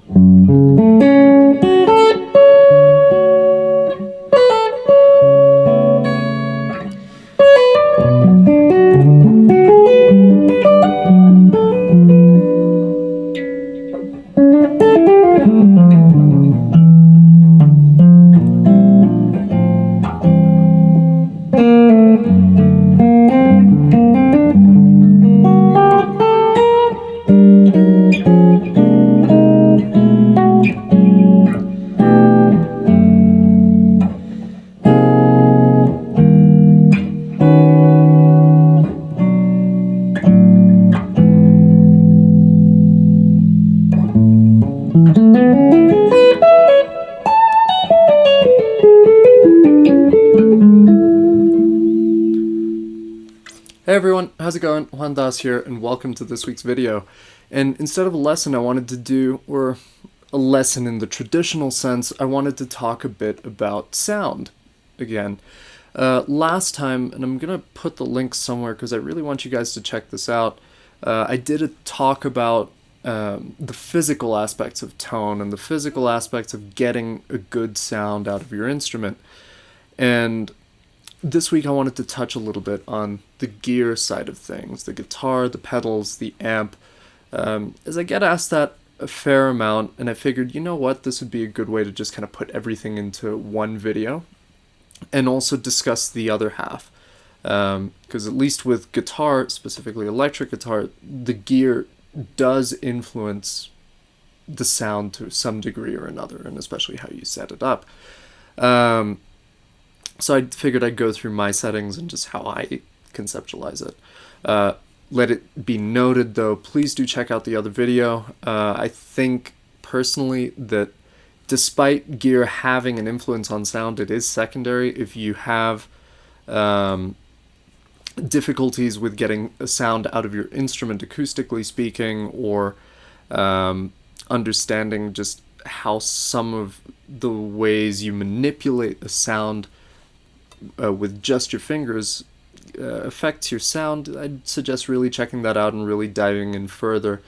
Hey everyone, how's it going? Juan Dhas here, and welcome to this week's video. And instead of a lesson I wanted to do, or a lesson in the traditional sense, I wanted to talk a bit about sound again. Last time, and I'm going to put the link somewhere because I really want you guys to check this out, I did a talk about the physical aspects of tone and the physical aspects of getting a good sound out of your instrument. And this week I wanted to touch a little bit on the gear side of things, the guitar, the pedals, the amp, as I get asked that a fair amount, and I figured, you know what, this would be a good way to just kind of put everything into one video, and also discuss the other half, because at least with guitar, specifically electric guitar, the gear does influence the sound to some degree or another, and especially how you set it up. So I figured I'd go through my settings and just how I conceptualize it. Let it be noted, though, please do check out the other video. I think, personally, that despite gear having an influence on sound, it is secondary. If you have difficulties with getting a sound out of your instrument, acoustically speaking, or understanding just how some of the ways you manipulate the sound with just your fingers affects your sound, I'd suggest really checking that out and really diving in further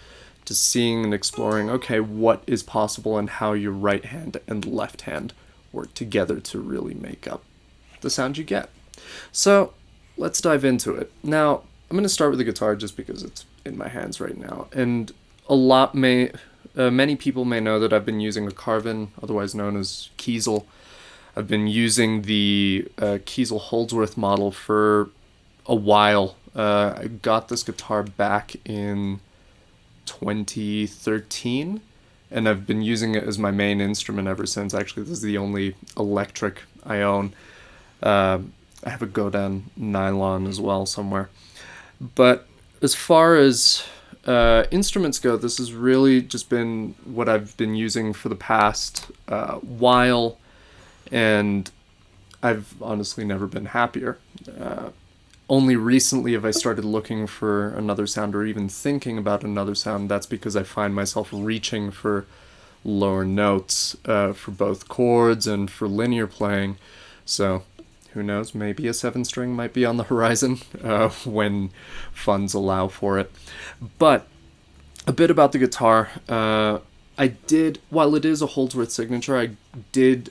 to seeing and exploring, okay, what is possible and how your right hand and left hand work together to really make up the sound you get. So let's dive into it. Now, I'm going to start with the guitar just because it's in my hands right now, and many people may know that I've been using a Carvin, otherwise known as Kiesel. I've been using the Kiesel Holdsworth model for a while. I got this guitar back in 2013, and I've been using it as my main instrument ever since. Actually, this is the only electric I own. I have a Godin nylon as well somewhere. But as far as instruments go, this has really just been what I've been using for the past while. And I've honestly never been happier. Only recently have I started looking for another sound or even thinking about another sound. That's because I find myself reaching for lower notes for both chords and for linear playing. So who knows, maybe a 7-string might be on the horizon when funds allow for it. But a bit about the guitar. While it is a Holdsworth signature, I did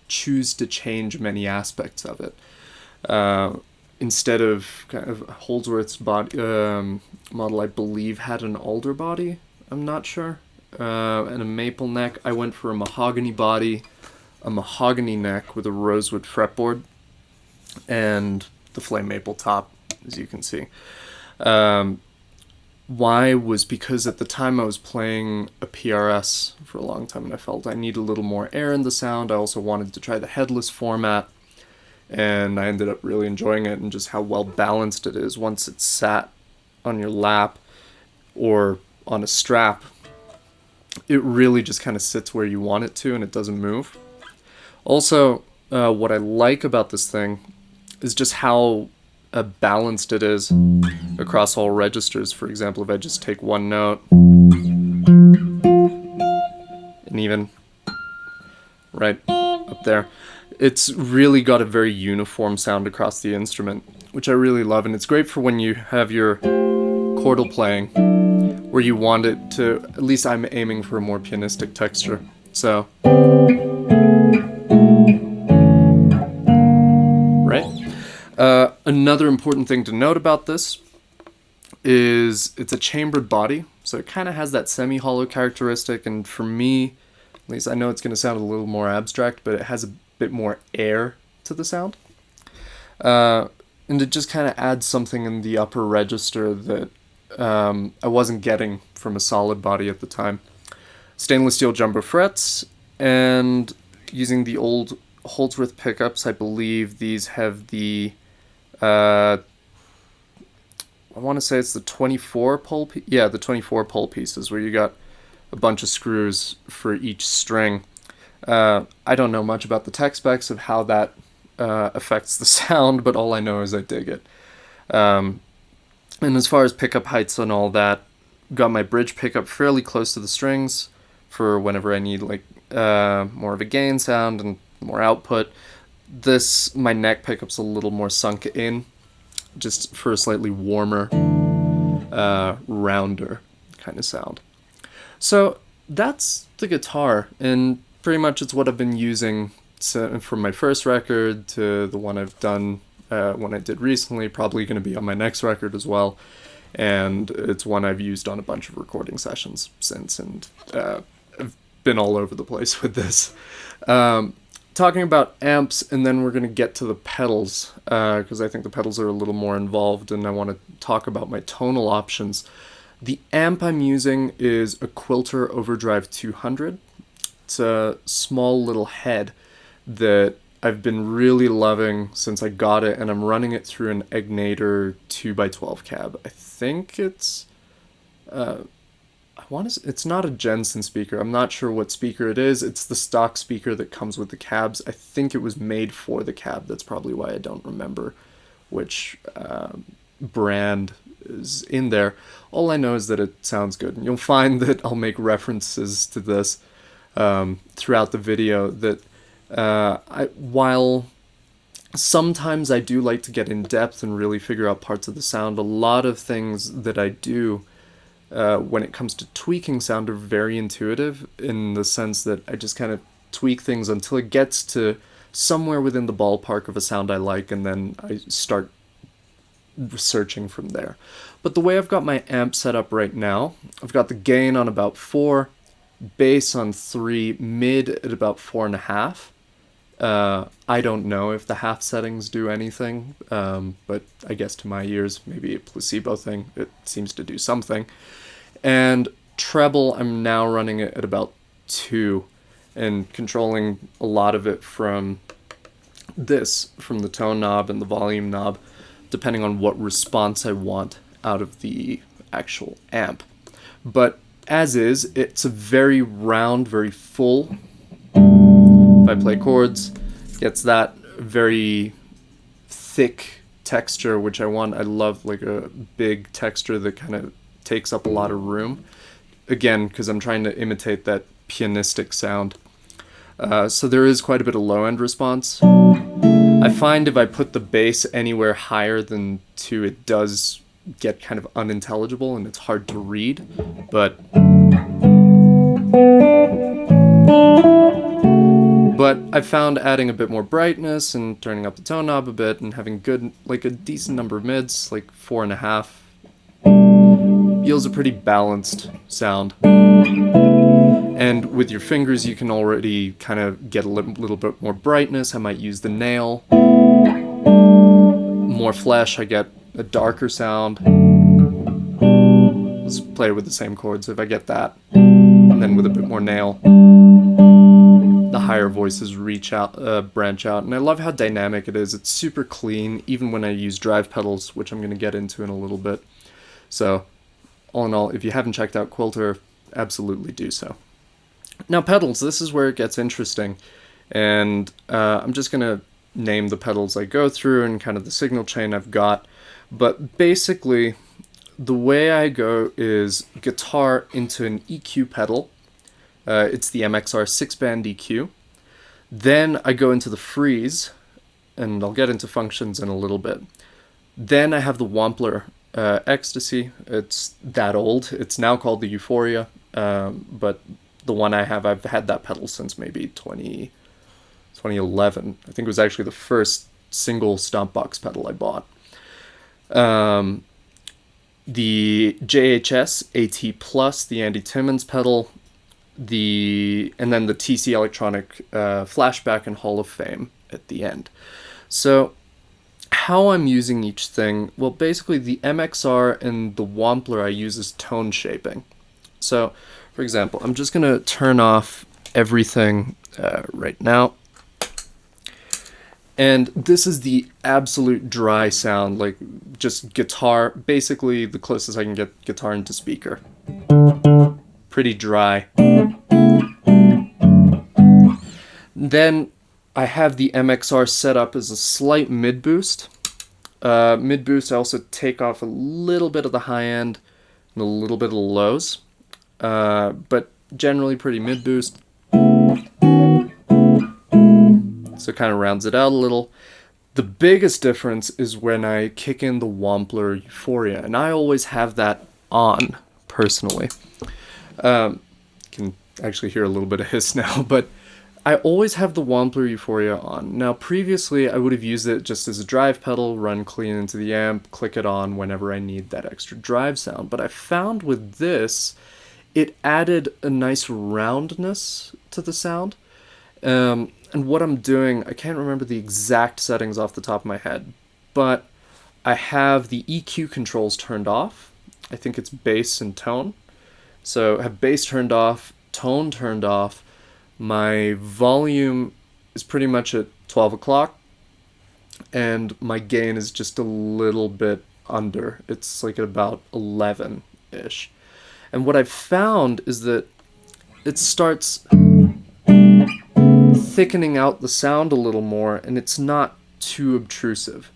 choose to change many aspects of it. Instead of kind of Holdsworth's body model, I believe had an alder body, I'm not sure, and a maple neck, I went for a mahogany body, a mahogany neck with a rosewood fretboard, and the flame maple top, as you can see. Why was because at the time I was playing a PRS for a long time and I felt I need a little more air in the sound. I also wanted to try the headless format, and I ended up really enjoying it and just how well balanced it is once it's sat on your lap or on a strap. It really just kind of sits where you want it to and it doesn't move. Also, what I like about this thing is just how balanced it is across all registers. For example, if I just take one note and even right up there, it's really got a very uniform sound across the instrument, which I really love, and it's great for when you have your chordal playing where you want it to, at least I'm aiming for a more pianistic texture. So, right? Another important thing to note about this is it's a chambered body, so it kind of has that semi-hollow characteristic, and for me, at least I know it's going to sound a little more abstract, but it has a bit more air to the sound. And it just kind of adds something in the upper register that I wasn't getting from a solid body at the time. Stainless steel jumbo frets, and using the old Holdsworth pickups, I believe these have the, I want to say it's the 24 pole, the 24 pole pieces, where you got a bunch of screws for each string. I don't know much about the tech specs of how that affects the sound, but all I know is I dig it. And as far as pickup heights and all that, got my bridge pickup fairly close to the strings for whenever I need like more of a gain sound and more output. My neck pickup's a little more sunk in, just for a slightly warmer, rounder kind of sound. So that's the guitar, and pretty much it's what I've been using from my first record to the one I've done, one I did recently, probably going to be on my next record as well, and it's one I've used on a bunch of recording sessions since, and I've been all over the place with this. Talking about amps, and then we're going to get to the pedals, because I think the pedals are a little more involved, and I want to talk about my tonal options. The amp I'm using is a Quilter Overdrive 200. It's a small little head that I've been really loving since I got it, and I'm running it through an Egnator 2x12 cab. I think it's, it's not a Jensen speaker. I'm not sure what speaker it is. It's the stock speaker that comes with the cabs. I think it was made for the cab. That's probably why I don't remember which brand is in there. All I know is that it sounds good. And you'll find that I'll make references to this throughout the video, that while sometimes I do like to get in depth and really figure out parts of the sound, a lot of things that I do when it comes to tweaking sound are very intuitive, in the sense that I just kind of tweak things until it gets to somewhere within the ballpark of a sound I like, and then I start searching from there. But the way I've got my amp set up right now, I've got the gain on about 4, bass on 3, mid at about 4.5. I don't know if the half settings do anything, but I guess to my ears, maybe a placebo thing, it seems to do something. And treble, I'm now running it at about 2, and controlling a lot of it from the tone knob and the volume knob, depending on what response I want out of the actual amp. But as is, it's a very round, very full. If I play chords, it gets that very thick texture, which I want. I love like a big texture that kind of takes up a lot of room. Again, because I'm trying to imitate that pianistic sound. So there is quite a bit of low-end response. I find if I put the bass anywhere higher than 2, it does get kind of unintelligible and it's hard to read, but I found adding a bit more brightness and turning up the tone knob a bit and having good, like a decent number of mids, like 4.5, yields a pretty balanced sound. And with your fingers, you can already kind of get a little bit more brightness. I might use the nail. More flesh, I get a darker sound. Let's play with the same chords. If I get that, and then with a bit more nail, the higher voices branch out. And I love how dynamic it is. It's super clean, even when I use drive pedals, which I'm going to get into in a little bit. So, all in all, if you haven't checked out Quilter, absolutely do so. Now pedals, this is where it gets interesting, and I'm just going to name the pedals I go through and kind of the signal chain I've got, but basically the way I go is guitar into an EQ pedal. It's the MXR 6-band EQ. Then I go into the freeze, and I'll get into functions in a little bit. Then I have the Wampler Ecstasy. It's that old. It's now called the Euphoria, but the one I have, I've had that pedal since maybe 2011. I think it was actually the first single Stompbox pedal I bought. The JHS AT Plus, the Andy Timmons pedal, and then the TC Electronic Flashback and Hall of Fame at the end. So how I'm using each thing, well, basically the MXR and the Wampler I use as tone shaping. So, for example, I'm just going to turn off everything right now. And this is the absolute dry sound, like just guitar, basically the closest I can get guitar into speaker. Pretty dry. Then I have the MXR set up as a slight mid boost. Mid boost, I also take off a little bit of the high end and a little bit of the lows, but generally pretty mid boost. So it kind of rounds it out a little. The biggest difference is when I kick in the Wampler Euphoria, and I always have that on, personally. Can actually hear a little bit of hiss now, but I always have the Wampler Euphoria on. Now, previously, I would have used it just as a drive pedal, run clean into the amp, click it on whenever I need that extra drive sound. But I found with this, it added a nice roundness to the sound. And what I'm doing, I can't remember the exact settings off the top of my head, but I have the EQ controls turned off. I think it's bass and tone. So I have bass turned off, tone turned off. My volume is pretty much at 12 o'clock, and my gain is just a little bit under. It's like at about 11-ish. And what I've found is that it starts thickening out the sound a little more, and it's not too obtrusive.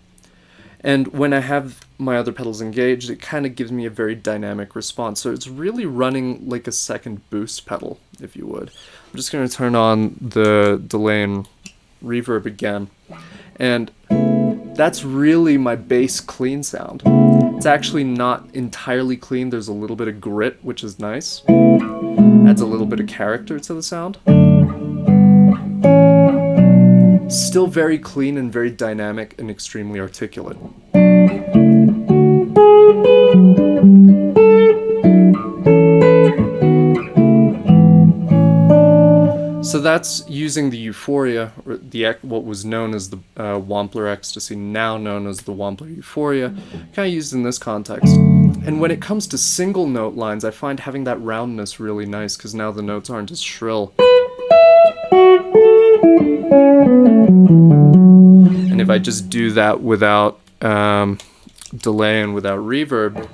And when I have my other pedals engaged, it kind of gives me a very dynamic response. So it's really running like a second boost pedal, if you would. I'm just going to turn on the delay and reverb again. And that's really my bass clean sound. It's actually not entirely clean. There's a little bit of grit, which is nice. Adds a little bit of character to the sound. Still very clean and very dynamic and extremely articulate. So that's using the Euphoria, or what was known as the Wampler Ecstasy, now known as the Wampler Euphoria, kind of used in this context. And when it comes to single note lines, I find having that roundness really nice, because now the notes aren't as shrill. And if I just do that without delay and without reverb,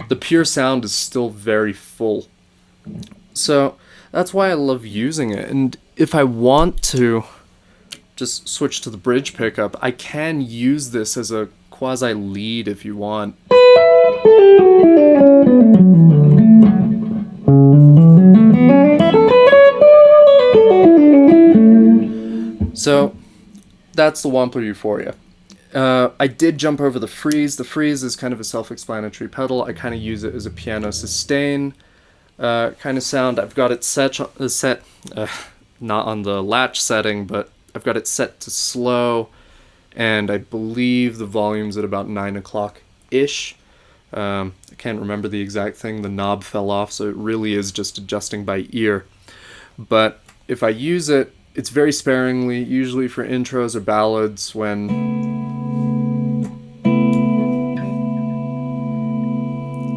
the pure sound is still very full. So that's why I love using it. And if I want to just switch to the bridge pickup, I can use this as a quasi lead if you want. So that's the Wampler Euphoria. I did jump over the Freeze. The Freeze is kind of a self-explanatory pedal. I kind of use it as a piano sustain kind of sound. I've got it set not on the latch setting, but I've got it set to slow, and I believe the volume's at about 9 o'clock-ish. I can't remember the exact thing. The knob fell off, so it really is just adjusting by ear. But if I use it, it's very sparingly, usually for intros or ballads when...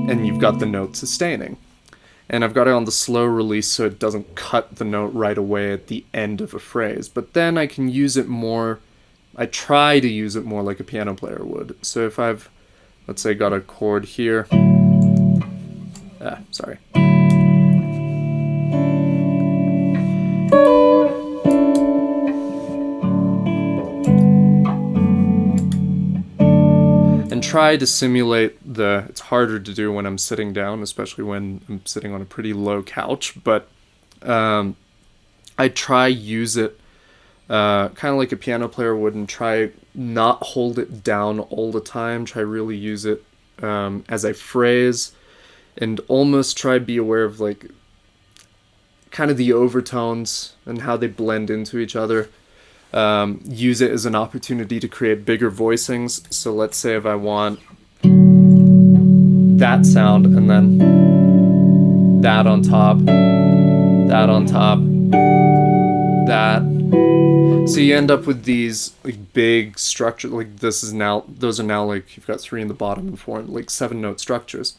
and you've got the note sustaining. And I've got it on the slow release so it doesn't cut the note right away at the end of a phrase. But then I can use it more, I try to use it more like a piano player would. So if I've, let's say, got a chord here. Sorry. And try to simulate it's harder to do when I'm sitting down, especially when I'm sitting on a pretty low couch, but I try use it kind of like a piano player would, and try not hold it down all the time. Try really use it as a phrase, and almost try be aware of like kind of the overtones and how they blend into each other. Use it as an opportunity to create bigger voicings. So let's say if I want that sound and then that on top, that on top, that. So you end up with these like big structures. Like those are now like you've got 3 in the bottom and 4 like 7-note structures,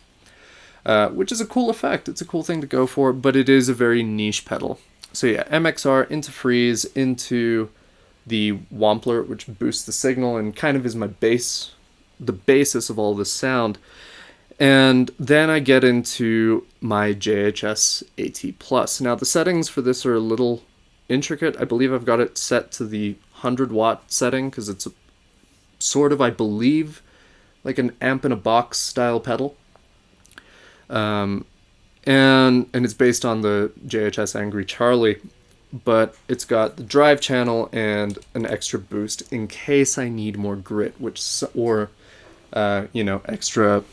which is a cool effect. It's a cool thing to go for, but it is a very niche pedal. So yeah, MXR into freeze into the Wampler, which boosts the signal and kind of is my bass, the basis of all this sound. And then I get into my JHS AT+. Now the settings for this are a little intricate. I believe I've got it set to the 100-watt setting because it's a, sort of, I believe, like an amp in a box style pedal. And it's based on the JHS Angry Charlie, but it's got the drive channel and an extra boost in case I need more grit, or extra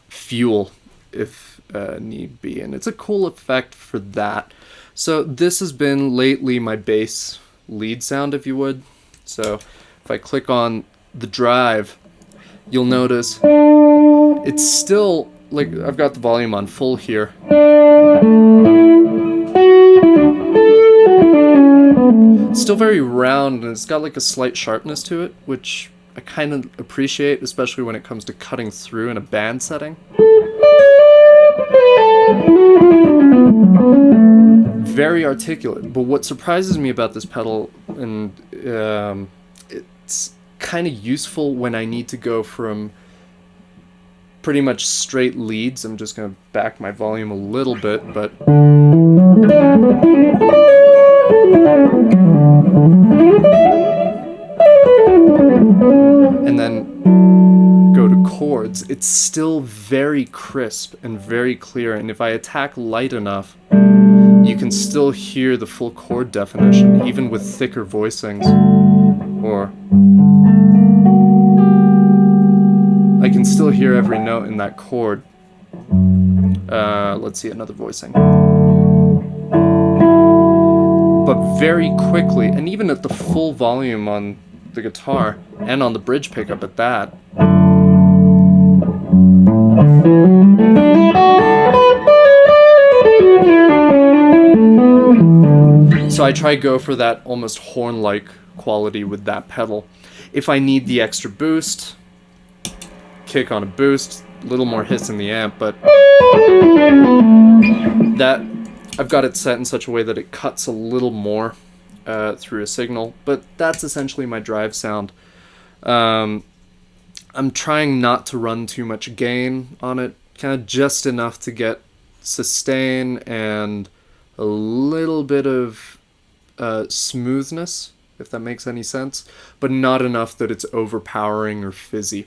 fuel if need be, and it's a cool effect for that. So this has been lately my bass lead sound, if you would. So if I click on the drive, you'll notice it's still, like, I've got the volume on full here. It's still very round, and it's got like a slight sharpness to it, which I kind of appreciate, especially when it comes to cutting through in a band setting. Very articulate, but what surprises me about this pedal, and it's kind of useful when I need to go from pretty much straight leads. I'm just going to back my volume a little bit, but and then go to chords. It's still very crisp and very clear, and if I attack light enough, you can still hear the full chord definition, even with thicker voicings. Or I can still hear every note in that chord. Let's see, another voicing. But very quickly, and even at the full volume on the guitar, and on the bridge pickup at that, so I try go for that almost horn-like quality with that pedal. If I need the extra boost, kick on a boost, a little more hiss in the amp, but that I've got it set in such a way that it cuts a little more through a signal, but that's essentially my drive sound. I'm trying not to run too much gain on it, kind of just enough to get sustain and a little bit of smoothness, if that makes any sense, but not enough that it's overpowering or fizzy.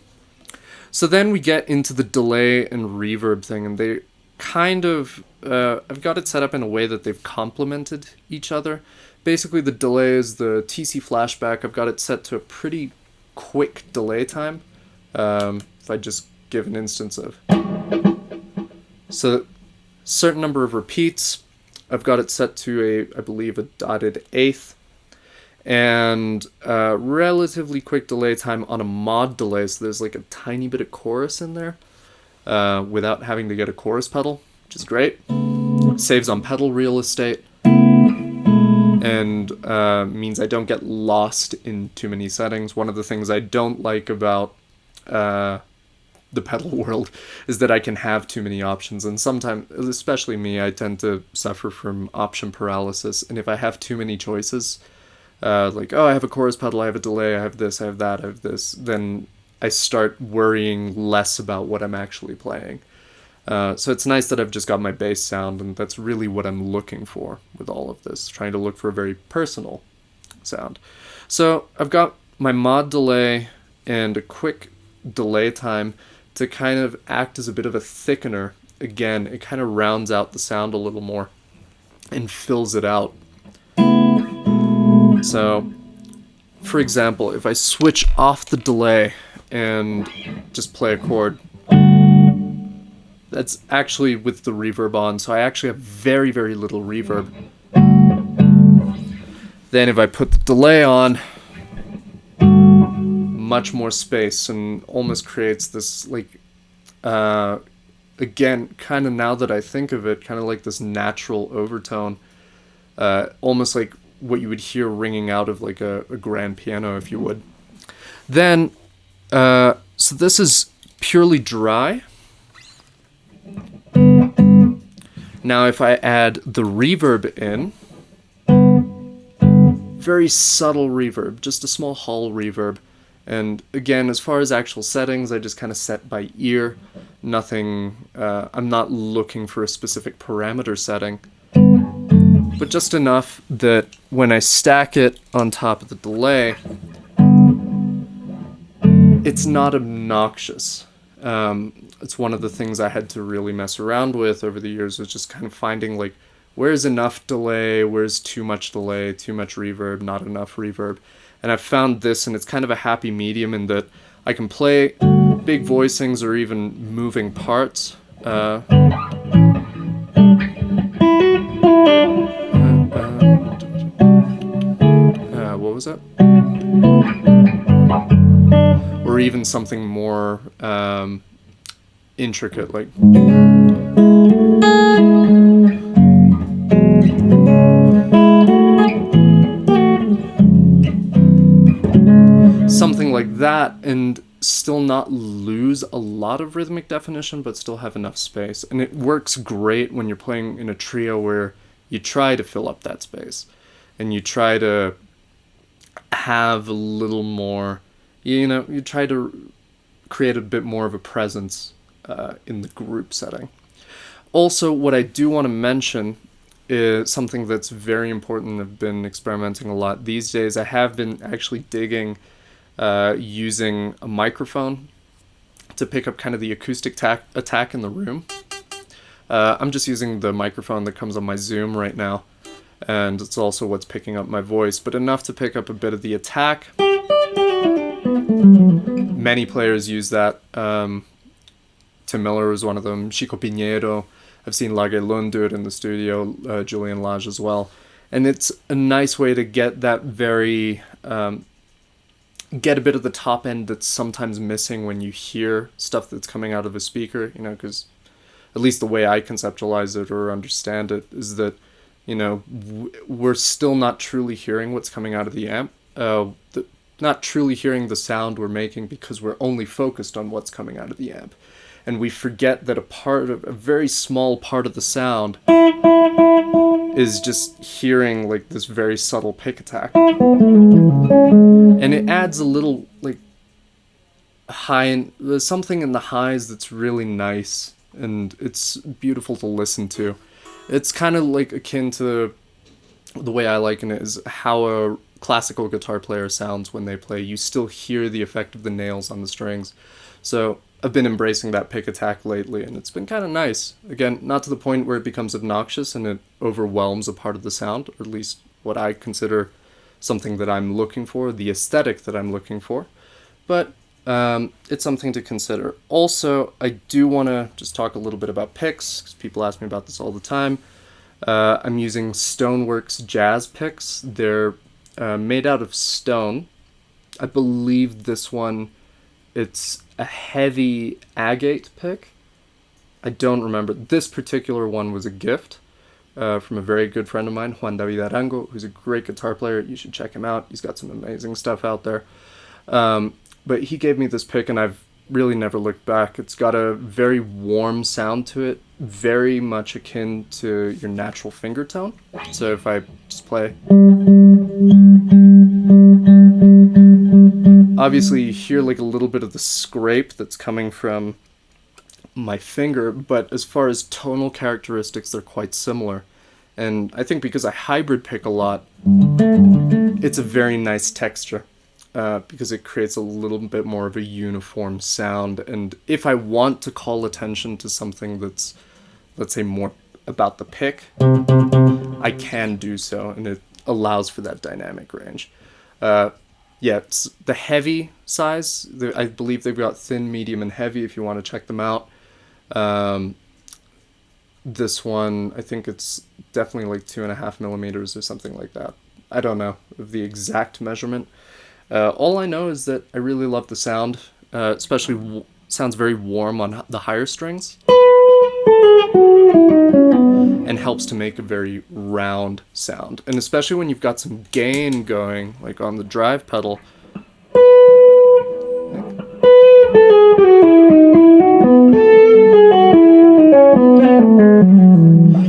So then we get into the delay and reverb thing, and they kind of, I've got it set up in a way that they've complemented each other. Basically, the delay is the TC flashback. I've got it set to a pretty quick delay time. If I just give an instance of, so certain number of repeats, I've got it set to a, I believe, a dotted eighth, and relatively quick delay time on a mod delay, so there's like a tiny bit of chorus in there without having to get a chorus pedal, which is great. Saves on pedal real estate, and means I don't get lost in too many settings. One of the things I don't like about the pedal world is that I can have too many options, and sometimes, especially me, I tend to suffer from option paralysis, and if I have too many choices, like, oh, I have a chorus pedal, I have a delay, I have this, I have that, I have this, then I start worrying less about what I'm actually playing. So it's nice that I've just got my bass sound, and that's really what I'm looking for with all of this, trying to look for a very personal sound. So I've got my mod delay and a quick delay time to kind of act as a bit of a thickener. Again, it kind of rounds out the sound a little more and fills it out. So for example, if I switch off the delay and just play a chord, that's actually with the reverb on, so I actually have very, very little reverb. Then if I put the delay on, much more space, and almost creates this, like, again, kind of now that I think of it, kind of like this natural overtone, almost like what you would hear ringing out of like a grand piano, if you would. Then, so this is purely dry. Now if I add the reverb in, very subtle reverb, just a small hall reverb. And again, as far as actual settings, I just kind of set by ear. Nothing, I'm not looking for a specific parameter setting, but just enough that when I stack it on top of the delay, it's not obnoxious. It's one of the things I had to really mess around with over the years, was just kind of finding, like, where's enough delay, where's too much delay, too much reverb, not enough reverb. And I've found this, and it's kind of a happy medium in that I can play big voicings or even moving parts. What was that? Or even something more intricate, like... something like that, and still not lose a lot of rhythmic definition, but still have enough space. And it works great when you're playing in a trio where you try to fill up that space, and you try to have a little more, you know, you try to create a bit more of a presence in the group setting. Also, what I do want to mention is something that's very important. I've been experimenting a lot these days. I have been actually digging using a microphone to pick up kind of the acoustic attack in the room. I'm just using the microphone that comes on my Zoom right now, and it's also what's picking up my voice, but enough to pick up a bit of the attack. Many players use that. Tim Miller was one of them, Chico Piñero. I've seen Lage Lund do it in the studio, Julian Lage as well. And it's a nice way to get that very... get a bit of the top end that's sometimes missing when you hear stuff that's coming out of a speaker, you know, because at least the way I conceptualize it or understand it is that, you know, we're still not truly hearing what's coming out of the amp, not truly hearing the sound we're making because we're only focused on what's coming out of the amp. And we forget that a very small part of the sound is just hearing like this very subtle pick attack. And it adds a little like high, there's something in the highs that's really nice, and it's beautiful to listen to. It's kind of like akin to the way I liken it is how a classical guitar player sounds when they play. You still hear the effect of the nails on the strings. So I've been embracing that pick attack lately, and it's been kind of nice. Again, not to the point where it becomes obnoxious and it overwhelms a part of the sound, or at least what I consider something that I'm looking for, the aesthetic that I'm looking for. But it's something to consider. Also, I do want to just talk a little bit about picks, because people ask me about this all the time. I'm using Stoneworks jazz picks. They're made out of stone. I believe this one, it's a heavy agate pick. I don't remember. This particular one was a gift from a very good friend of mine, Juan Arango, who's a great guitar player. You should check him out. He's got some amazing stuff out there. But he gave me this pick, and I've really never looked back. It's got a very warm sound to it, very much akin to your natural finger tone. So if I just play... Obviously, you hear like a little bit of the scrape that's coming from my finger, but as far as tonal characteristics, they're quite similar. And I think because I hybrid pick a lot, it's a very nice texture, because it creates a little bit more of a uniform sound. And if I want to call attention to something that's, let's say, more about the pick, I can do so, and it allows for that dynamic range. yeah, it's the heavy size. I believe they've got thin, medium, and heavy if you want to check them out. This one, I think it's definitely like 2.5 millimeters or something like that. I don't know the exact measurement. All I know is that I really love the sound, especially sounds very warm on the higher strings, and helps to make a very round sound. And especially when you've got some gain going, like on the drive pedal,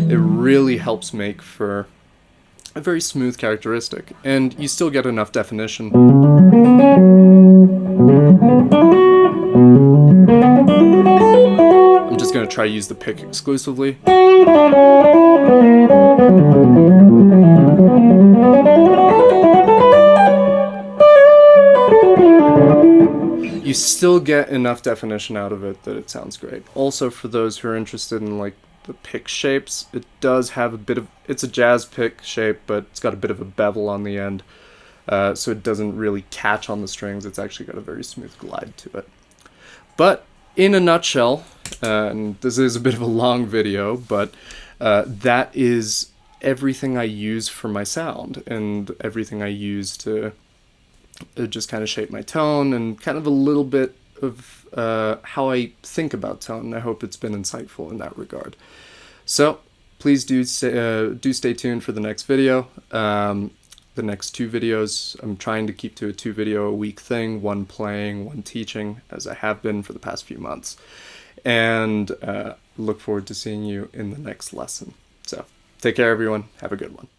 it really helps make for a very smooth characteristic, and you still get enough definition. I'm just going to try to use the pick exclusively. You still get enough definition out of it that it sounds great. Also, for those who are interested in like the pick shapes, it does have a bit of, it's a jazz pick shape, but it's got a bit of a bevel on the end, so it doesn't really catch on the strings. It's actually got a very smooth glide to it. But in a nutshell, and this is a bit of a long video, but that is everything I use for my sound and everything I use to just kind of shape my tone, and kind of a little bit of how I think about tone. I hope it's been insightful in that regard. So please do stay tuned for the next video. The next 2 videos, I'm trying to keep to a 2 video a week thing, one playing, one teaching, as I have been for the past few months. And look forward to seeing you in the next lesson. So take care, everyone. Have a good one.